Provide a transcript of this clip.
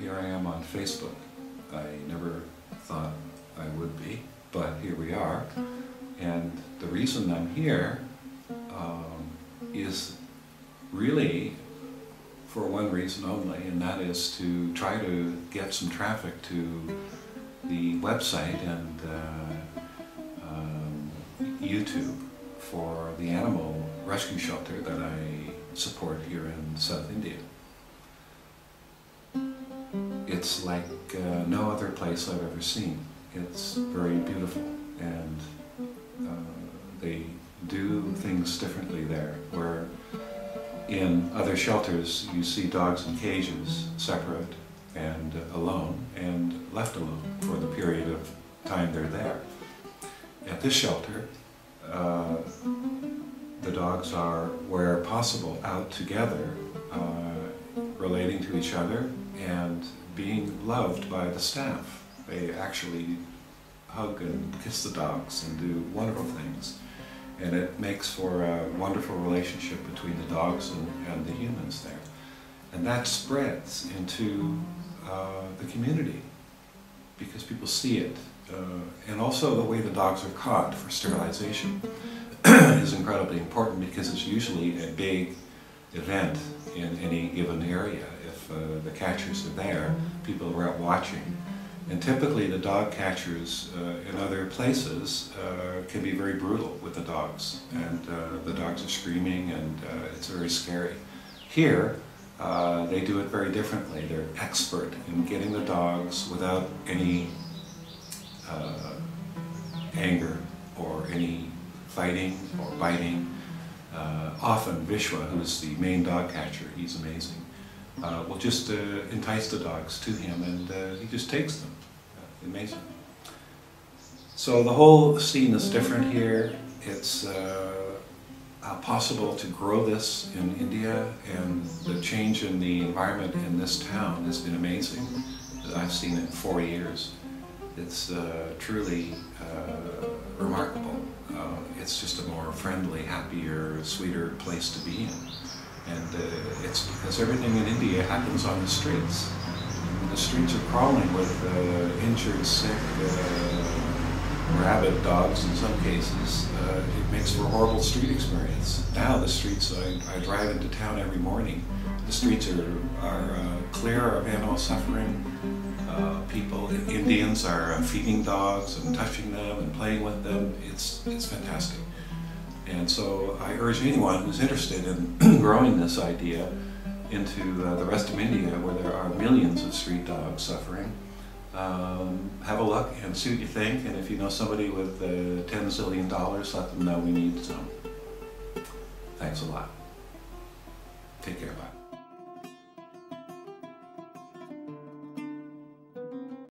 here I am on Facebook. I never thought I would be, but here we are. And the reason I'm here is really for one reason only, and that is to try to get some traffic to the website and YouTube for the animal rescue shelter that I support here in South India. It's like no other place I've ever seen. It's very beautiful, and they do things differently there, where in other shelters you see dogs in cages, separate and alone, and left alone for the period of time they're there. At this shelter, the dogs are, where possible, out together, relating to each other and being loved by the staff. They actually hug and kiss the dogs and do wonderful things. And it makes for a wonderful relationship between the dogs and the humans there. And that spreads into the community because people see it. And also the way the dogs are caught for sterilization is incredibly important, because it's usually a big event in any given area. If the catchers are there, people are out watching. And typically the dog catchers in other places can be very brutal with the dogs, and the dogs are screaming, and it's very scary. Here, they do it very differently. They're expert in getting the dogs without any anger or any fighting or biting. Often Vishwa, who's the main dog catcher, he's amazing, will just entice the dogs to him, and he just takes them. Amazing. So the whole scene is different here. It's possible to grow this in India, and the change in the environment in this town has been amazing. I've seen it in 4 years. It's truly remarkable. It's just a more friendly, happier, sweeter place to be in. And it's because everything in India happens on the streets. The streets are crawling with injured, sick, rabid dogs in some cases. It makes for a horrible street experience. Now the streets, I drive into town every morning. The streets are clear of animal suffering. People, Indians are feeding dogs and touching them and playing with them. It's fantastic. And so I urge anyone who's interested in growing this idea into the rest of India, where there are millions of street dogs suffering, have a look and see what you think. And if you know somebody with $10 zillion, let them know we need some. Thanks a lot. Take care, bye.